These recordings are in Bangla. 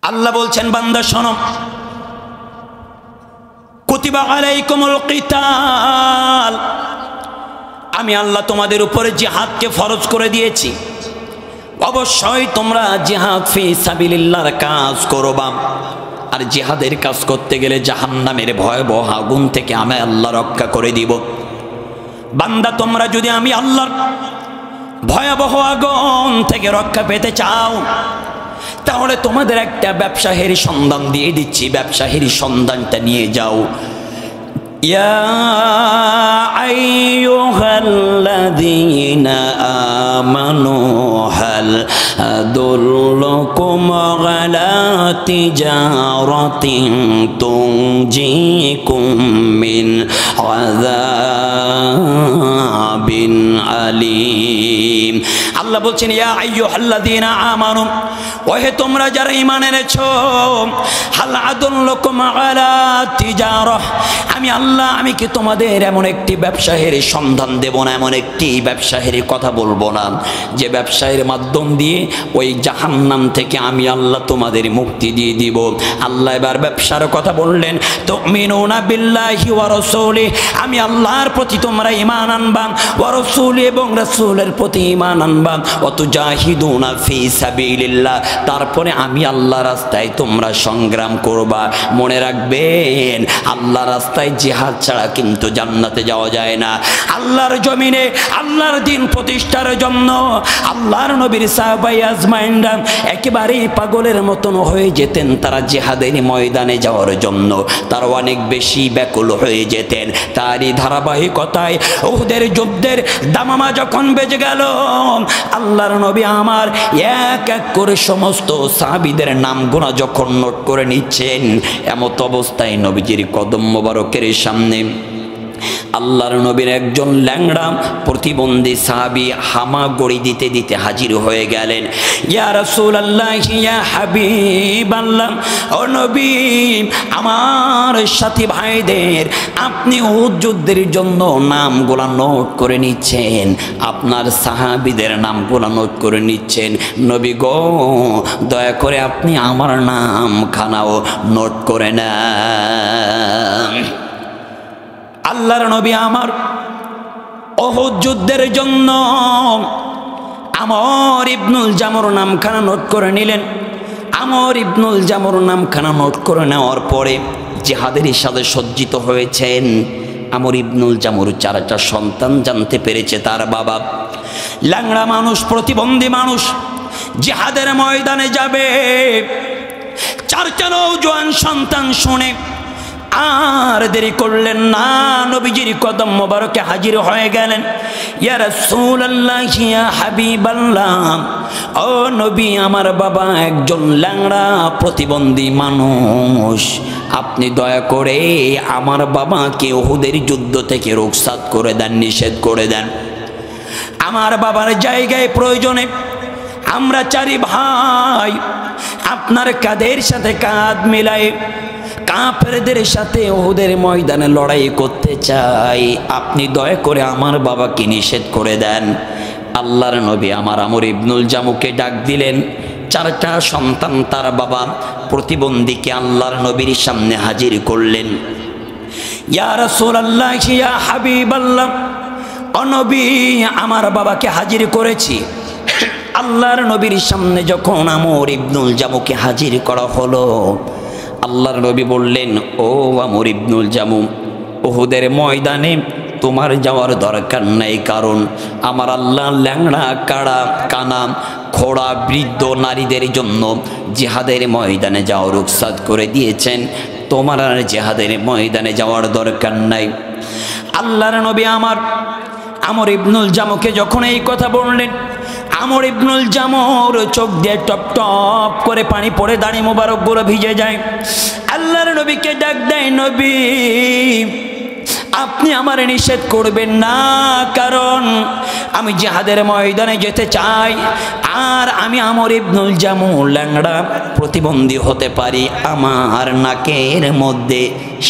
আল্লাহ বলছেন বান্দা শোনো, কুতিবা আলাইকুমুল কিতাল, আমি আল্লাহ তোমাদের উপরে জিহাদকে ফরজ করে দিয়েছি। অবশ্যই তোমরা জিহাদ ফি সাবিলিল্লাহর কাজ করবা। আর জিহাদের কাজ করতে গেলে জাহান্নামের ভয়াবহ আগুন থেকে আমি আল্লাহ রক্ষা করে দিব। বান্দা তোমরা যদি আমি আল্লাহর ভয়াবহ আগুন থেকে রক্ষা পেতে চাও, তাহলে তোমাদের একটা ব্যবসায়ের সন্ধান দিয়ে দিচ্ছি, ব্যবসায়ের সন্ধানটা নিয়ে যাও। ইয়া আইয়ুহাল্লাযীনা আমানু হাল আদুল্লুকুম আলা তিজারাতিন তুনজিকুম মিন আযাবিন আলীম। আল্লাহ বলছেন ইয়া আইয়ুহাল্লাযীনা আমানু, ওহে তোমরা যারা ঈমান এনেছো, হাল আদুল্লুকুম আলা তিজারাহ, আমি আল্লাহ আমি কি তোমাদের এমন একটি ব্যবসায়ের সন্ধান দেব না, এমন একটি ব্যবসায়ের কথা বলবো না যে ব্যবসায়ের মাধ্যম দিয়ে ওই জাহান্নাম থেকে আমি আল্লাহ তোমাদের মুক্তি দিয়ে দিব। আল্লাহ এবার ব্যবসার কথা বললেন, তুমিনুনা বিল্লাহি ওয়া রাসূলিহি, আমি আল্লাহর প্রতি তোমরা ঈমান আনবা, ওয়া রাসূলি এবং রাসূলের প্রতি ঈমান আনবা, ওয়া তুজাহিদুনা ফি সাবিলিল্লাহ, তারপরে আমি আল্লাহ রাস্তায় তোমরা সংগ্রাম করবা। মনে রাখবেন আল্লাহ রাস্তায় জিহাদ ছাড়া কিন্তু জান্নাতে যাওয়া যায় না। আল্লাহর জমিনে আল্লাহর দ্বীন প্রতিষ্ঠার জন্য আল্লাহর নবীর সাহাবায়ে আজমাইনরা একেবারেই পাগলের মতন হয়ে যেতেন। তারা জিহাদের ময়দানে যাওয়ার জন্য তারা অনেক বেশি ব্যাকুল হয়ে যেতেন। তারই ধারাবাহিকতায় উহুদের যুদ্ধের দামামা যখন বেজে গেল, আল্লাহর নবী আমার এক এক করে সমস্ত সাহাবীদের নামগুলো যখন নোট করে নিচ্ছেন, এমত অবস্থায় নবীজির কদম মোবারকের সামনে আল্লাহর নবীর একজন ল্যাংড়া প্রতিবন্ধী সাহাবী হামাগুড়ি দিতে দিতে হাজির হয়ে গেলেন। ইয়া রাসূলুল্লাহ, ইয়া হাবিবাল্লাহ, ও নবী, আমার সাথী ভাইদের আপনি উহুদ যুদ্ধের জন্য নামগুলা নোট করে নিচ্ছেন, আপনার সাহাবীদের নামগুলা নোট করে নিচ্ছেন। নবী গো, দয়া করে আপনি আমার নামখানাও নোট করে নেন। আল্লাহর নবী আমার উহুদ যুদ্ধের জন্য আমর ইবনুল জামুর নামখানা নোট করে নিলেন। আমর ইবনুল জামুর নামখানা নোট করে নেওয়ার পরে জিহাদের সাথে সজ্জিত হয়েছেন। আমর ইবনুল জামুর চারটা সন্তান জানতে পেরেছে তার বাবা ল্যাংড়া মানুষ, প্রতিবন্ধী মানুষ, জিহাদের ময়দানে যাবে। চারটা নওজোয়ান সন্তান শুনে আর দেরি করলেন না, নবীজির কদম মোবারকে হাজির হয়ে গেলেন। ইয়া রাসূলুল্লাহ, ইয়া হাবিবাল্লাহ, ও নবী, আমার বাবা একজন ল্যাংড়া প্রতিবন্ধী মানুষ, আপনি দয়া করে আমার বাবাকে উহুদের যুদ্ধ থেকে রুখসাত করে দেন, নিষেধ করে দেন। আমার বাবার জায়গায় প্রয়োজনে আমরা চারি ভাই আপনার কাঁধের সাথে কাঁধ মিলায়ে কাফেরদের সাথে উহুদের ময়দানে লড়াই করতে চাই, আপনি দয়া করে আমার বাবাকে নিষেধ করে দেন। আল্লাহর নবী আমার আমর ইবনুল জামুকে ডাক দিলেন। চারটা সন্তান তার বাবা প্রতিবন্ধীকে আল্লাহর নবীর সামনে হাজির করলেন। ইয়া রাসূলুল্লাহ, ইয়া হাবিবাল্লাহ, ও নবী, আমার বাবাকে হাজির করেছি। আল্লাহর নবীর সামনে যখন আমর ইবনুল জামুকে হাজির করা হলো, আল্লাহর নবী বললেন, ও আমর ইবনুল জামু, উহুদের ময়দানে তোমার যাওয়ার দরকার নাই, কারণ আমার আল্লাহ ল্যাংড়া, কাড়া, কানা, খোড়া, বৃদ্ধ নারীদের জন্য জিহাদের ময়দানে যাওয়ার রুখসাত করে দিয়েছেন। তোমার আর জিহাদের ময়দানে যাওয়ার দরকার নাই। আল্লাহর নবী আমার আমর ইবনুল জামুকে যখন এই কথা বললেন, আমর ইবনুল জামুর চোখ দিয়ে টপ টপ করে পানি পড়ে দাড়ি মোবারক গুলো ভিজে যায়। আল্লাহর নবীকে ডাক দেয়, নবী, আপনি আমার নিষেধ করবেন না, কারণ আমি জিহাদের ময়দানে যেতে চাই। আর আমি আমর ইবনুল জামু ল্যাংড়া প্রতিবন্ধী হতে পারি, আমার নাকের মধ্যে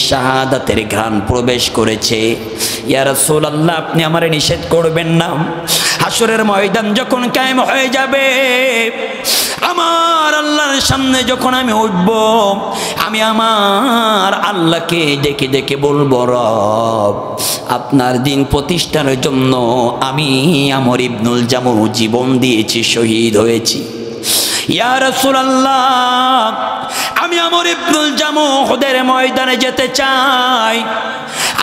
শাহাদাতের ঘ্রাণ প্রবেশ করেছে। ইয়া রাসূলুল্লাহ, আপনি আমার নিষেধ করবেন না। হাসরের ময়দান যখন কায়েম হয়ে যাবে, আমার আল্লাহর সামনে যখন আমি উঠব, আমি আমার আল্লাহকে ডেকে ডেকে বলবো, রব আপনার দিন প্রতিষ্ঠার জন্য আমি আমর ইবনুল জামু জীবন দিয়েছি, শহীদ হয়েছি। ইয়া রাসূলুল্লাহ, আমি আমর ইবনুল জামু উহুদের ময়দানে যেতে চাই,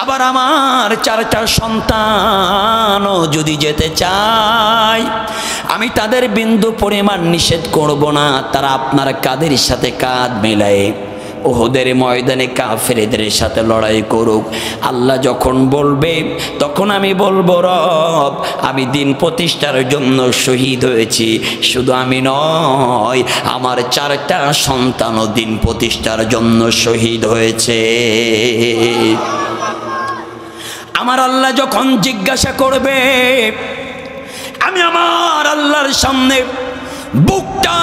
আবার আমার 4টা সন্তানও যদি যেতে চায়, আমি তাদের বিন্দু পরিমাণ নিষেধ করব না। তারা আপনার কাঁধের সাথে কাঁধ মেলায় উহুদের ময়দানে কাফেরদের সাথে লড়াই করুক। আল্লাহ যখন বলবে তখন আমি বলবো, রব আমি দিন প্রতিষ্ঠার জন্য শহীদ হয়েছি। শুধু আমি নয়, আমার 4টা সন্তানও দিন প্রতিষ্ঠার জন্য শহীদ হয়েছে। আমার আল্লাহ যখন জিজ্ঞাসা করবে, আমি আমার আল্লাহর সামনে বুকটা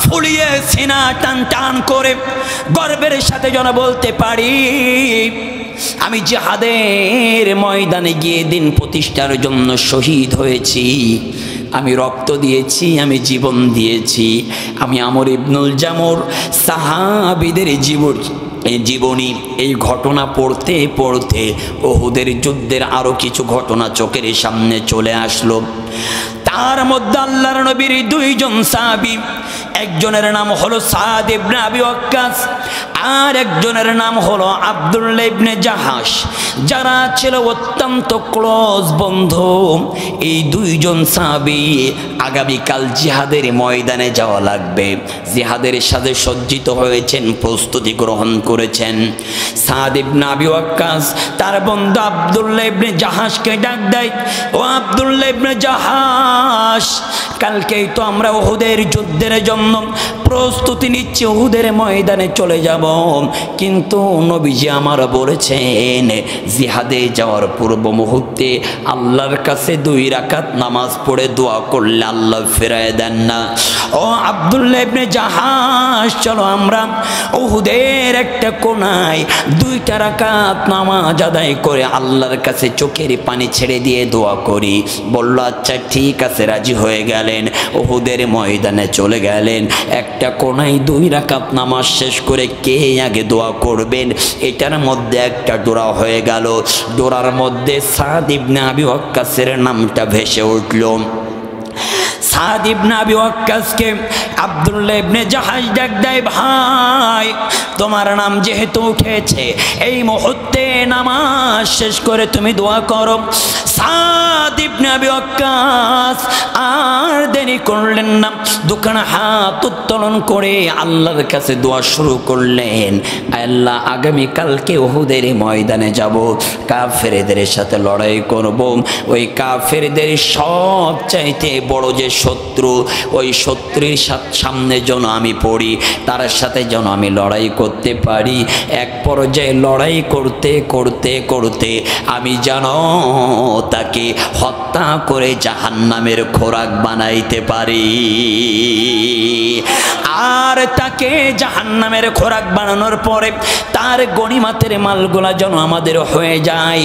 ফুলিয়ে সিনা টান টান করে গর্বের সাথে যেন বলতে পারি, আমি জিহাদের ময়দানে গিয়ে দিন প্রতিষ্ঠার জন্য শহীদ হয়েছি, আমি রক্ত দিয়েছি, আমি জীবন দিয়েছি। আমি আমর ইবনুল জামুর সাহাবীদের জীবনী এই ঘটনা পড়তে পড়তে উহুদের যুদ্ধের আরো কিছু ঘটনা চোখের সামনে চলে আসলো। তার মধ্যে আল্লাহর নবীর 2 জন সাহাবী, একজনের নাম হলো সাদ ইবনে আবি ওয়াক্কাস, আর একজনের নাম হলো আব্দুল্লাহ ইবনে জাহাশ, যারা ছিল অত্যন্ত ক্লোজ বন্ধু। এই 2 জন সাহাবী আগামীকাল জিহাদের ময়দানে যাওয়া লাগবে, জিহাদের সাথে সজ্জিত হয়েছেন, প্রস্তুতি গ্রহণ করেছেন। সাদ ইবনে আবি ওয়াক্কাস তার বন্ধু আব্দুল্লাহ ইবনে জাহাশকে ডাক দেয়, ও আব্দুল্লাহ ইবনে জাহাশ, কালকেই তো আমরা উহুদের যুদ্ধের জন্য প্রস্তুতি নিচ্ছি, উহুদের ময়দানে চলে যাব, কিন্তু নবীজি আমার বলেছেন জিহাদে যাওয়ার পূর্ব মুহূর্তে আল্লাহর কাছে 2 রাকাত নামাজ পড়ে দোয়া করলে আল্লাহ ফেরায় দেন না। ও আব্দুল্লাহ ইবনে জাহাশ, চলো আমরা উহুদের একটা কোনায় 2টা রাকাত নামাজ আদায় করে আল্লাহর কাছে চোখের পানি ছেড়ে দিয়ে দোয়া করি। বলল আচ্ছা ঠিক আছে, রাজি হয়ে গেলেন। উহুদের ময়দানে চলে গেলেন, একটা কোনায় 2 রাকাত নামাজ শেষ করে কে আগে দোয়া করবেন এটার মধ্যে একটা ডোরা হয়ে গেল। ডোরার মধ্যে সাদ ইবনে আবি ওয়াক্কাসের নামটা ভেসে উঠল। সাদ ইবনে আবি ওয়াক্কাসকে আব্দুল্লাহ ইবনে জাহাশ ডাক দেয়, ভাই তোমার নাম যেহেতু উঠেছে, এই মুহূর্তে নামাজ শেষ করে তুমি দোয়া করো। সাদ ইবনে আবি ওয়াক্কাস আর দেরি করলেন না, 2খানা হাত উত্তোলন করে আল্লাহর কাছে দোয়া শুরু করলেন, আল্লাহ আগামীকালকে উহুদের ময়দানে যাব, কাফেরদের সাথে লড়াই করব, ওই কাফেরদের সবচাইতে বড় যে শত্রু, ওই শত্রুর সামনে যেন আমি পড়ি, তার সাথে যেন আমি লড়াই করতে পারি। এক পর্যায়ে লড়াই করতে করতে করতে আমি যেন তাকে হত্যা করে জাহান্নামের খোরাক বানাইতে পারি, আর তাকে জাহান্নামের খোরাক বানানোর পরে তার গনিমতের মালগুলা যেন আমাদের হয়ে যায়।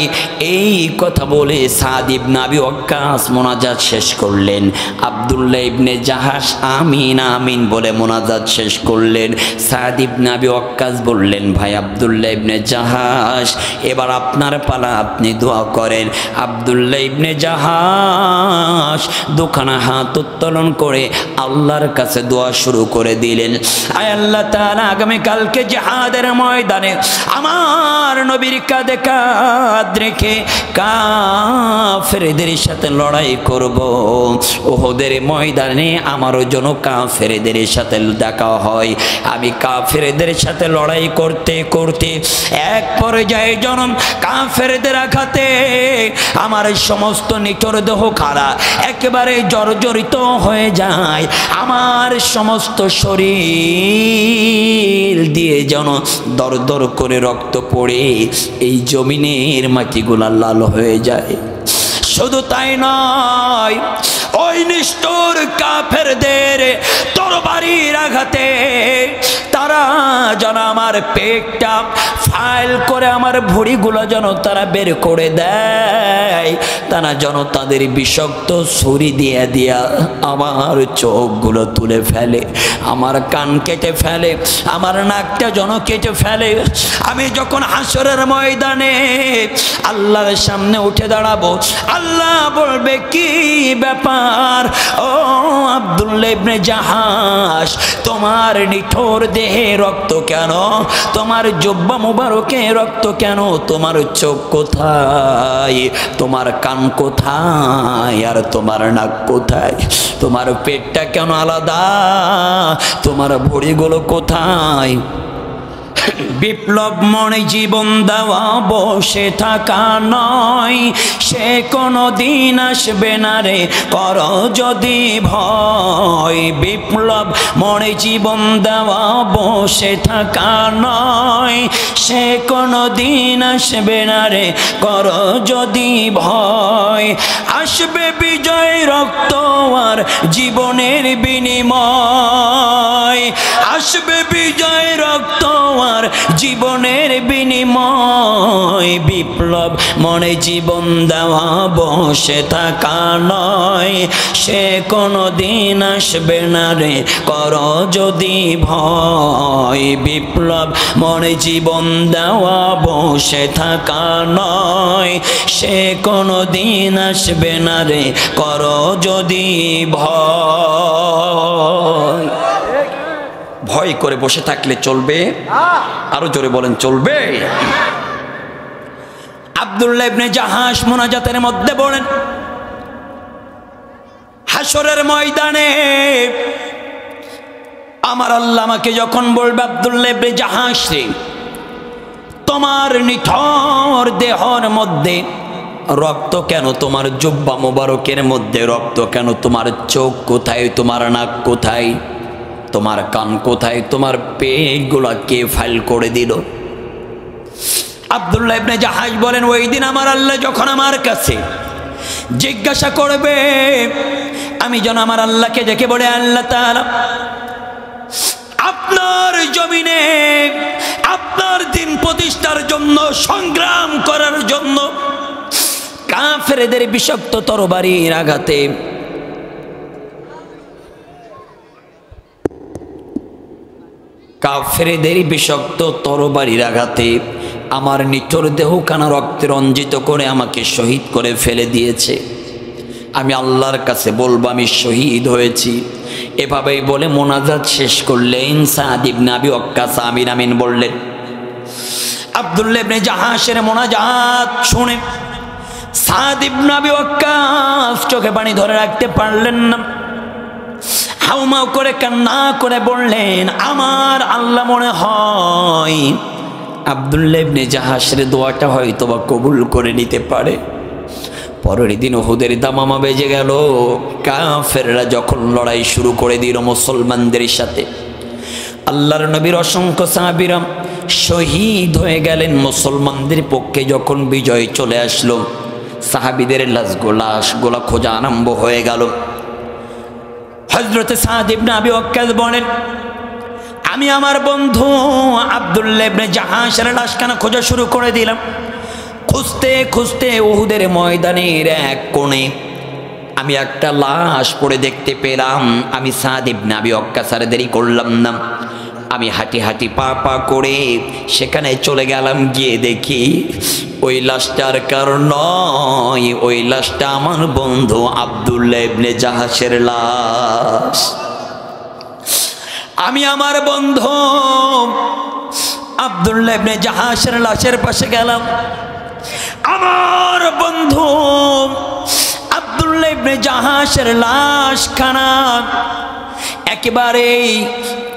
এই কথা বলে সাদ ইবনে আবি ওয়াক্কাস মোনাজাত শেষ করলেন। আব্দুল্লাহ ইবনে জাহাশ আমিন আমিন বলে মোনাজাত শেষ করলেন। সাদ ইবনে আবি ওয়াক্কাস বললেন, ভাই আব্দুল্লাহ ইবনে জাহাশ, এবার আপনার পালা, আপনি দোয়া করেন। আব্দুল্লাহ ইবনে জাহাশ 2খানা হাত উত্তোলন করে আল্লাহর কাছে দোয়া শুরু করে দিলেন, আয় আল্লাহ তাআলা, আগামীকালকে জিহাদের ময়দানে আমার নবীর কাঁধে কাঁধ রেখে কাফেরদের সাথে লড়াই করব, উহুদের ময়দানে আমারও যেন কাফেরদের সাথে দেখা হয়। আমি কাফেরদের সাথে লড়াই করতে করতে এক পর্যায়ে যেন কাফেরদের আঘাতে আমার সমস্ত নিথর দেহ খাড়া একেবারে জর্জরিত হয়ে যায়, আমার সমস্ত শরীর দিয়ে যেন দর দর করে রক্ত পড়ে এই জমিনের মাটিগুলা লাল হয়ে যায়। শুধু তাই নয়, ওই নিষ্ঠুর কাফেরদের তরবারির আঘাতে তারা যেন আমার পেটটা ফাইল করে আমার ভুঁড়িগুলো যেন তারা বের করে দেয়, তারা যেন তাদের বিষাক্ত ছুরি দিয়ে দিয়া আমার চোখগুলো তুলে ফেলে, আমার কান কেটে ফেলে, আমার নাকটা যেন কেটে ফেলে। আমি যখন হাসরের ময়দানে আল্লাহর সামনে উঠে দাঁড়াবো, আল্লাহ বলবে কি ব্যাপার ও আব্দুল্লাহ ইবনে জাহাশ, তোমার নিঠোর দেহে রক্ত কেন, তোমার জুব্বা মুবারকে রক্ত কেন, তোমার চোখ কোথায়, তোমার কান কোথায়, আর তোমার নাক কোথায়, তোমার পেটটা কেন আলাদা, তোমার ভুঁড়িগুলো কোথায়? বিপ্লব মনে জীবন দেওয়া বসে থাকা নয়, সে কোনো দিন আসবে না রে কর যদি ভয়। বিপ্লব মনে জীবন দেওয়া বসে থাকা নয়, সে কোনো দিন আসবে না রে কর যদি ভয়। আসবে বিজয় রক্ত আর জীবনের বিনিময়, আসবে বিজয় রক্ত আর জীবনের বিনিময়। বিপ্লব মনে জীবন দেওয়া বসে থাকা নয়, সে কোনো দিন আসবে না রে কর যদি ভয়। বিপ্লব মনে জীবন দেওয়া বসে থাকা নয়, সে কোনো দিন আসবে না রে কর যদি ভয়। ভয় করে বসে থাকলে চলবে? আরো জোরে বলেন, চলবে? আব্দুল্লাহ ইবনে জাহাশ মুনাজাতের মধ্যে বলেন, হাসরের ময়দানে আমার আল্লাহ আমাকে যখন বলবে, আব্দুল্লাহ ইবনে জাহাশ রে, তোমার নিঠোর দেহর মধ্যে রক্ত কেন, তোমার জুব্বা মোবারকের মধ্যে রক্ত কেন, তোমার চোখ কোথায়, তোমার নাক কোথায়, তোমার কান কোথায়, তোমার পেটগুলা কে ফাইল করে দিল? আব্দুল্লাহ ইবনে জাহাশ বলেন, ওই দিন আমার আল্লাহ যখন আমার কাছে জিজ্ঞাসা করবে, আমি যেন আমার আল্লাহকে দেখে বলে, আল্লাহ তাআলা আপনার জমিনে আপনার দিন প্রতিষ্ঠার জন্য, সংগ্রাম করার জন্য কাফেরদের বিষাক্ত তরবারির আঘাতে কাফেরদের বিষাক্ত তরবারির আঘাতে আমার নিঠোর দেহখানা রক্তে রঞ্জিত করে আমাকে শহীদ করে ফেলে দিয়েছে। আমি আল্লাহর কাছে বলবো আমি শহীদ হয়েছি। এভাবেই বলে মোনাজাত শেষ করলেন সাদ ইবনে আবি ওয়াক্কাস আমিন আমিন বললেন। আব্দুল্লাহ ইবনে জাহাশের মোনাজাত শুনে সাদ ইবনে আবি ওয়াক্কাস চোখে পানি ধরে রাখতে পারলেন না, হাউমাউ করে কান্না করে বললেন, আমার আল্লাহ মনে হয় আব্দুল্লাহ ইবনে জাহাশের দোয়াটা হয়তো বা কবুল করে নিতে পারে। পরের দিন উহুদের দামামা বেজে গেল। কাফেররা যখন লড়াই শুরু করে দিল মুসলমানদের সাথে, আল্লাহর নবীর অসংখ্য সাহাবীরা শহীদ হয়ে গেলেন। মুসলমানদের পক্ষে যখন বিজয় চলে আসলো, সাহাবীদের লাশগুলা খোঁজা আরম্ভ হয়ে গেল। হযরত সাদ ইবনে আবি ওয়াক্কাস বলেন, আমি আমার বন্ধু আব্দুল্লাহ ইবনে জাহাশের লাশখানা খোঁজা শুরু করে দিলাম। খুঁজতে খুঁজতে উহুদের ময়দানের এক কোণে আমি একটা লাশ পড়ে দেখতে পেলাম। আমি সাদ ইবনে আবি ওয়াক্কাস আর দেরি করলাম না, আমি হাঁটি হাঁটি পা পা করে সেখানে চলে গেলাম। গিয়ে দেখি ওই লাশটার কারণ নয়, ওই লাশটা আমার বন্ধু আব্দুল্লাহ ইবনে জাহাশের লাশ। আমি আমার বন্ধু আব্দুল্লাহ ইবনে জাহাশের লাশের পাশে গেলাম। আমার বন্ধু আব্দুল্লাহ ইবনে জাহাশের লাশখানা একেবারেই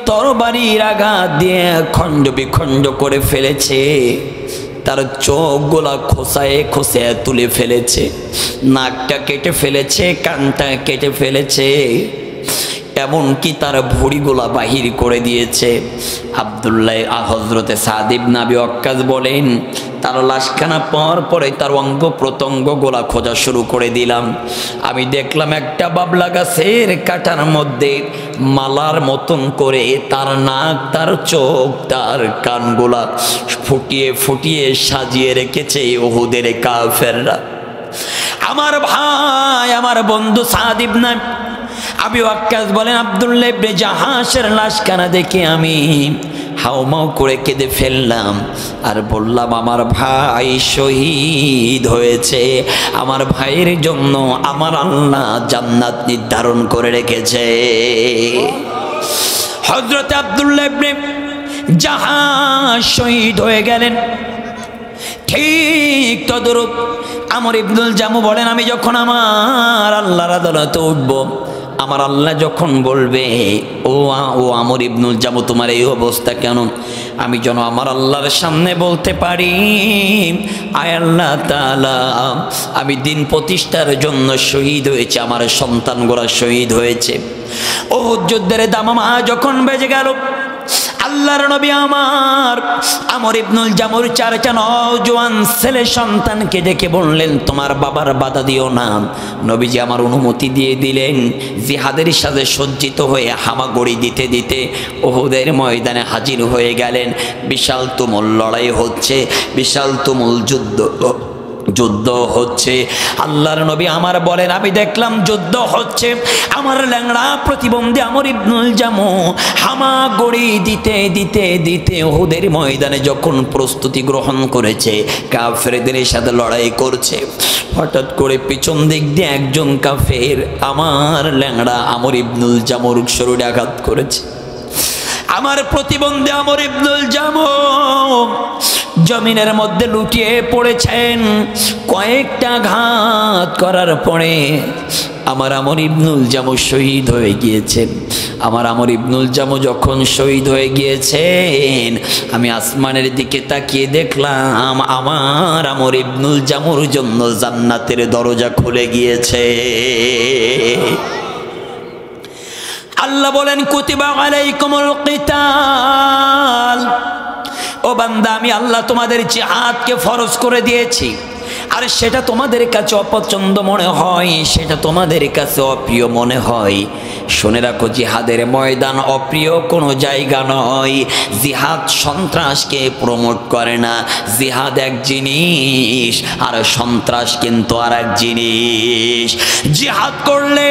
তরবারির আঘাত দিয়ে খণ্ড বিখণ্ড করে ফেলেছে। তার চোখগুলা খোসায় খোসায় তুলে ফেলেছে, নাকটা কেটে ফেলেছে, কানটা কেটে ফেলেছে। এমনকি তার ভুঁড়িগুলা বাহির করে দিয়েছে। আব্দুল্লাহ হযরতে সাদ ইবনে আবি ওয়াক্কাস বলেন, তার লাশখানা পাওয়ার পরে তার অঙ্গ প্রত্যঙ্গ গোলা খোঁজা শুরু করে দিলাম। আমি দেখলাম একটা বাবলা গাছের কাঁটার মধ্যে মালার মতন করে তার নাক, তার চোখ, তার কানগুলা ফুটিয়ে ফুটিয়ে সাজিয়ে রেখেছে উহুদের কাফেররা। আমার ভাই, আমার বন্ধু সাদ ইবনে আবি ওয়াক্কাস বলেন, আব্দুল্লাহ ইবনে জাহাশের লাশখানা দেখে আমি হাউমাউ করে কেঁদে ফেললাম আর বললাম, আমার ভাই শহীদ হয়েছে, আমার ভাইয়ের জন্য আমার আল্লাহ জান্নাত নির্ধারণ করে রেখেছে। হযরত আব্দুল্লাহ ইবনে জাহাশ শহীদ হয়ে গেলেন। ঠিক তদরূপ আমর ইবনুল জামু বলেন, আমি যখন আমার আল্লাহর আদালতে উঠব, আমার আল্লাহ যখন বলবে, ও আমর ইবনুল জামু তোমার এই অবস্থা কেন, আমি যেন আমার আল্লাহর সামনে বলতে পারি, আয় আল্লাহ তাআলা, আমি দিন প্রতিষ্ঠার জন্য শহীদ হয়েছে, আমার সন্তানগুলো শহীদ হয়েছে। উহুদ যুদ্ধের দামামা যখন বেজে গেল, আল্লাহর নবী আমার আমর ইবনুল জামুর চারটা নওজোয়ান ছেলে সন্তানকে ডেকে বললেন, তোমার বাবার বাধা দিও না। নবীজি আমার অনুমতি দিয়ে দিলেন। জিহাদের সাথে সজ্জিত হয়ে হামাগুড়ি দিতে দিতে উহুদের ময়দানে হাজির হয়ে গেলেন। বিশাল তুমুল লড়াই হচ্ছে, বিশাল তুমুল যুদ্ধ হচ্ছে। আল্লাহর নবী আমার বলেন, আমি দেখলাম যুদ্ধ হচ্ছে, আমার ল্যাংড়া প্রতিবন্ধী আমর ইবনুল জামু হামাগুড়ি দিতে দিতে দিতে উহুদের ময়দানে যখন প্রস্তুতি গ্রহণ করেছে, কাফেরদের সাথে লড়াই করছে, হঠাৎ করে পিছন দিক দিয়ে একজন কাফের আমার ল্যাংড়া আমর ইবনুল জামুর শরীরে আঘাত করেছে। আমার প্রতিবন্ধী আমর ইবনুল জামু জমিনের মধ্যে লুটিয়ে পড়েছেন। কয়েকটা আঘাত করার পরে আমার আমর ইবনুল জামু শহীদ হয়ে গিয়েছেন। আমার আমর ইবনুল জামু যখন শহীদ হয়ে গিয়েছেন, আমি আসমানের দিকে তাকিয়ে দেখলাম আমার আমর ইবনুল জামুর জন্য জান্নাতের দরজা খুলে গিয়েছে। আল্লাহ বলেন, কুতিবা আলাইকুমুল কিতাল, ও বান্দা, আমি আল্লাহ তোমাদের জিহাদকে ফরজ করে দিয়েছি। আর সেটা তোমাদের কাছে অপছন্দ মনে হয়, সেটা তোমাদের কাছে অপ্রিয় মনে হয়, শুনে রাখো, জিহাদের ময়দান অপ্রিয় কোনো জায়গা নয়। জিহাদ সন্ত্রাসকে প্রমোট করে না। জিহাদ এক জিনিস আর সন্ত্রাস কিন্তু আর এক জিনিস। জিহাদ করলে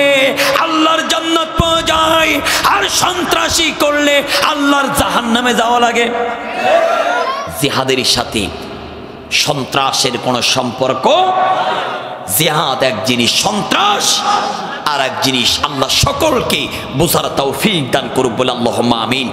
আল্লাহর জান্নাত পাওয়া যায়, আর সন্ত্রাসী করলে আল্লাহর জাহান্নামে যাওয়া লাগে। জিহাদের সাথে সন্ত্রাসের কোনো সম্পর্ক। জিহাদ এক জিনিস, সন্ত্রাস আর এক জিনিস। আল্লাহ সকলকে বুঝার তৌফিক দান করুক বলে আল্লাহুম্মা আমিন।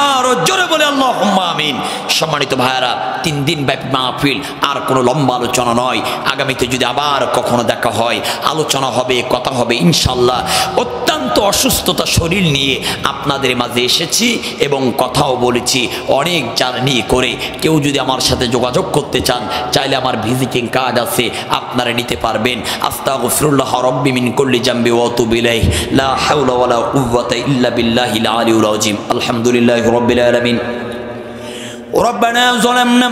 আর জোরে বলে আল্লাহুম্মা আমিন। সম্মানিত ভাইয়ারা, 3 দিন ব্যাপী মাহফিল, আর কোনো লম্বা আলোচনা নয়। আগামীতে যদি আবার কখনো দেখা হয়, আলোচনা হবে, কথা হবে ইনশাল্লাহ। অত্যন্ত অসুস্থতা শরীর নিয়ে আপনাদের মাঝে এসেছি এবং কথাও বলেছি অনেক জার্নি করে। কেউ যদি আমার সাথে যোগাযোগ করতে চান, চাইলে আমার ভিজিটিং কার্ড আছে, আপনারা নিতে পারবেন। আস্তাগফিরুল্লাহ রাব্বি মিন কুল্লি জামবি ওয়া আতুবু ইলাইহি, লা হাওলা ওয়ালা কুওয়াতা ইল্লা বিল্লাহিল আলিয়্যিল আযীম। আলহামদুলিল্লাহি রাব্বিল আলামিন। রব্বানা যালামনা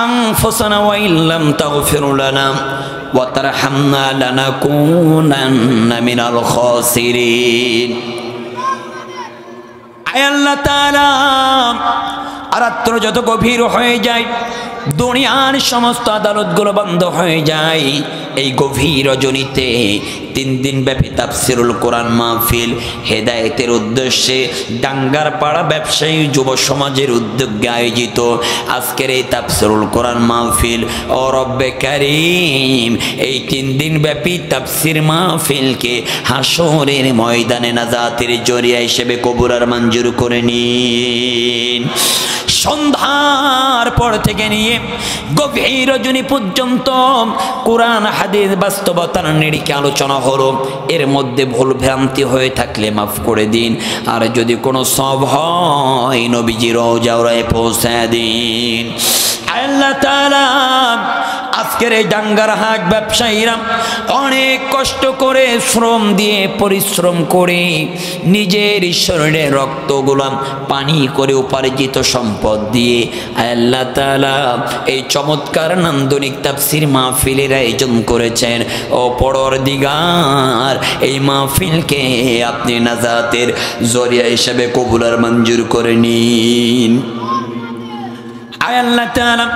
আনফুসানা ওয়া ইল্লাম তাগফির লানা ওয়া তারহামনা লানাকুনান্না মিনাল খাসিরিন। আয় আল্লাহ তাআলা, রাত্র যত গভীর হয়ে যায়, দুনিয়ার সমস্ত আদালতগুলো বন্ধ হয়ে যায়, এই গভীর রজনীতে 3 দিন ব্যাপী তাফসিরুল কোরআন মাহফিল হেদায়েতের উদ্দেশ্যে ডাঙ্গার পাড়া ব্যবসায়ী যুব সমাজের উদ্যোগে আয়োজিত আজকের এই তাফসিরুল কোরআন মাহফিল, ও রব্বে কারীম, এই 3 দিন ব্যাপী তাফসির মাহফিলকে হাসরের ময়দানে নাজাতের জরিয়া হিসেবে কবুল আর মঞ্জুর করে নিন। সন্ধ্যার পর থেকে নিয়ে গভীর রজনী পর্যন্ত কোরআন হাদিস বাস্তবতার নিরিখে আলোচনা হলো। এর মধ্যে ভুল ভ্রান্তি হয়ে থাকলে মাফ করে দিন, আর যদি কোনো সওয়াব হয় নবীজির রওজায় পৌঁছে দিন। আল্লাহ তাআলা আজকের এই ডাঙ্গারহাট ব্যবসায়ীরা অনেক কষ্ট করে শ্রম দিয়ে পরিশ্রম করে নিজের শরীরের রক্তগুলো পানি করে উপার্জিত সম্পদ দিয়ে আল্লাহ তাআলা এই চমৎকার নান্দনিক তাফসীর মাহফিলের আয়োজন করেছেন। ও পরওয়ারদিগার, এই মাহফিলকে আপনি নাজাতের জরিয়া হিসেবে কবুল আর মঞ্জুর করে নিন। আল্লাহ তাআলা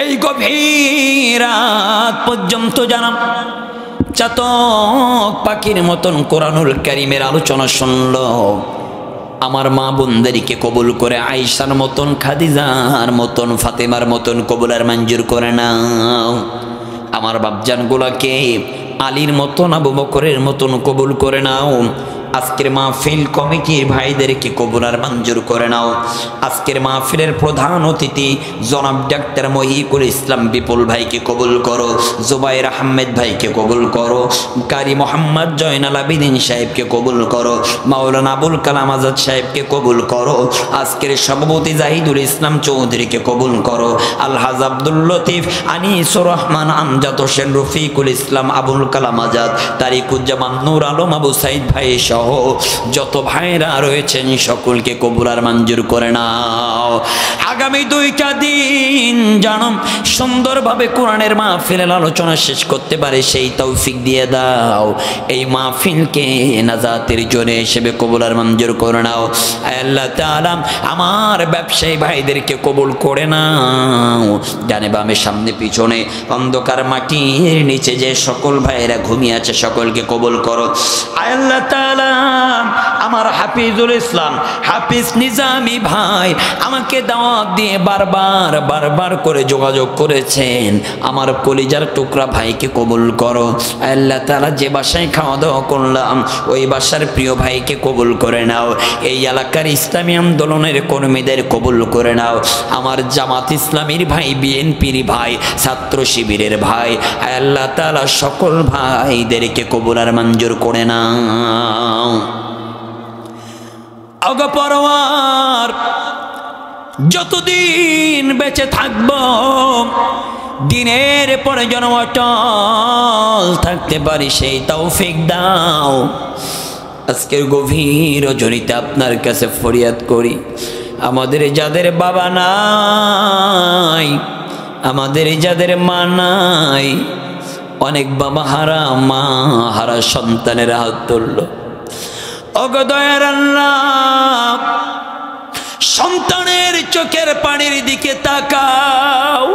এই গভীর রাত পর্যন্ত জানাম চাতক পাখির মতন কোরআনুল কারীমের আলোচনা শুনল। আমার মা বোনদেরকে কবুল করে আয়েশার মতন, খাদিজার মতন, ফাতেমার মতন কবুল আর মঞ্জুর করে নাও। আমার বাপজানগুলাকে আলীর মতন, আবু বকরের মতন কবুল করে নাও। আজকের মাহফিল কমিটির ভাইদেরকে কবুল আর মঞ্জুর করে নাও। আজকের মাহফিলের প্রধান অতিথি জনাব ডাক্তার মহিকুল ইসলাম বিপুল ভাইকে কবুল করো, জুবাইর আহমেদ ভাইকে কবুল করো, কারি মোহাম্মদ জয়নাল আবিদিন সাহেবকে কবুল করো, মাওলানা আবুল কালাম আজাদ সাহেবকে কবুল করো। আজকের সভাপতি জাহিদুল ইসলাম চৌধুরীকে কবুল করো, আলহাজ আব্দুল লতিফ, আনিসুর রহমান, আমজাদ হোসেন, রফিকুল ইসলাম, আবুল কালাম আজাদ, তারিকুজ্জামান, নূর আলম, আবু সাইদ ভাই সহ যত ভাইরা রয়েছেন সকলকে কবুল আর মঞ্জুর করে নাও। আগামী 2টা দিন জানো সুন্দরভাবে কোরআনের মাহফিলের আলোচনা শেষ করতে পারে সেই তৌফিক দিয়ে দাও। এই মাহফিলকে নাজাতের জোরে হিসেবে কবুল আর মঞ্জুর করে নাও। আল্লাহ তাআলা আমার ব্যবসায়ী ভাইদেরকে কবুল করে নাও। ডানে বামে সামনে পিছনে অন্ধকার মাটির নিচে যে সকল ভাইরা ঘুমিয়ে আছে সকলকে কবুল করো। আল্লাহ তাআলা আমার হাফিজুল ইসলাম, হাফিজ নিজামি ভাই আমাকে দাওয়াত দিয়ে বারবার করে যোগাযোগ করেছেন। আমার কলিজার টুকরা ভাইকে কবুল করো। আল্লাহ তাআলা যে বাসায় খাওয়া দাওয়া করলাম ওই বাসার প্রিয় ভাইকে কবুল করে নাও। এই এলাকার ইসলামী আন্দোলনের কর্মীদের কবুল করে নাও। আমার জামাত ইসলামীর ভাই, বিএনপির ভাই, ছাত্র শিবিরের ভাই, আল্লাহ তাআলা সকল ভাইদেরকে কবুল আর মঞ্জুর করে নাও। ওগো পরওয়ার, যতদিন বেঁচে থাকব দিনের পরে যেন অটল থাকতে পারি সেই তৌফিক দাও। আজকের গভীর রজনীতে আপনার কাছে ফরিয়াদ করি, আমাদের যাদের বাবা নাই, আমাদের যাদের মা নাই, অনেক বাবা হারা মা হারা সন্তানের হাত তুলল। ওগো দয়ার আল্লাহ, সন্তানের চোখের পানির দিকে তাকাও।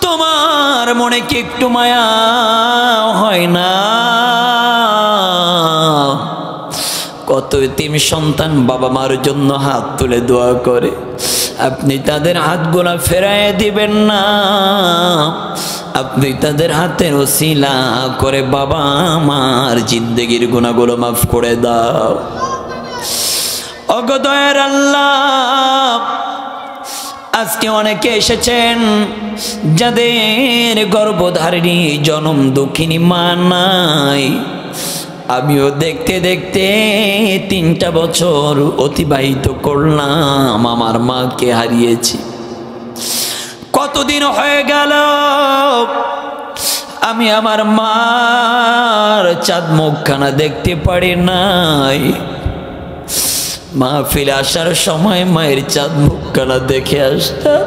তোমার মনে কি একটু মায়া হয় না? কত এতিম সন্তান বাবা মার জন্য হাত তুলে দোয়া করে, আপনি তাদের হাতগুলা ফেরায় দিবেন না। আপনি তাদের হাতের ওসিলা করে বাবা মার জিন্দেগির গুনাহগুলো মাফ করে দাও। ওগো দয়ার আল্লাহ, আজকে অনেকে এসেছেন যাদের গর্ভধারিণী জনম দুঃখিনী মা নাই। আমিও দেখতে দেখতে 3টা বছর অতিবাহিত করলাম, আমার মাকে হারিয়েছি। কতদিন হয়ে গেল আমি আমার মার চাঁদ মুখখানা দেখতে পারি নাই। মাহফিলে আসার সময় মায়ের চাঁদ মুখখানা দেখে আসতাম,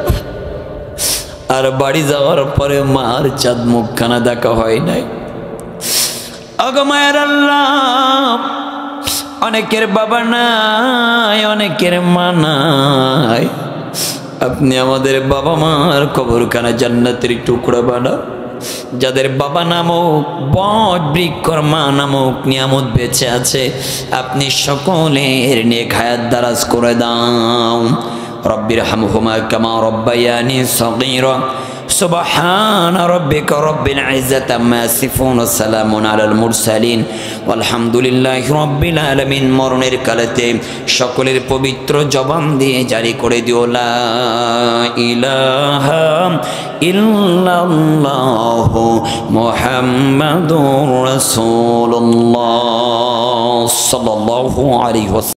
আর বাড়ি যাওয়ার পরে মার চাঁদ মুখখানা দেখা হয় নাই। ওগো মায়ের আল্লাহ, অনেকের বাবা নাই, অনেকের মা নাই। আপনি আমাদের বাবা মার কবরখানা জান্নাতের টুকরা বানাও। যাদের বাবা নামক বট বৃক্ষর মা নামক নিয়ামত বেঁচে আছে, আপনি সকলের নেক হায়াত দারাজ করে দাও। রব্বির হামহুমা কামা রব্বায়ানি সগীরা। সুবহান রাব্বিকা রব্বিল ইজ্জাতি আম্মা ইয়াসিফুন ওয়া সালামুন আলাল মুরসালিন ওয়ালহামদুলিল্লাহি রাব্বিল আলামিন। মরণের কালেতে সকলের পবিত্র জবান দিয়ে জারি করে দিও লা ইলাহা ইল্লাল্লাহু মুহাম্মাদুর রাসূলুল্লাহ সাল্লাল্লাহু আলাইহি ওয়াসাল্লাম।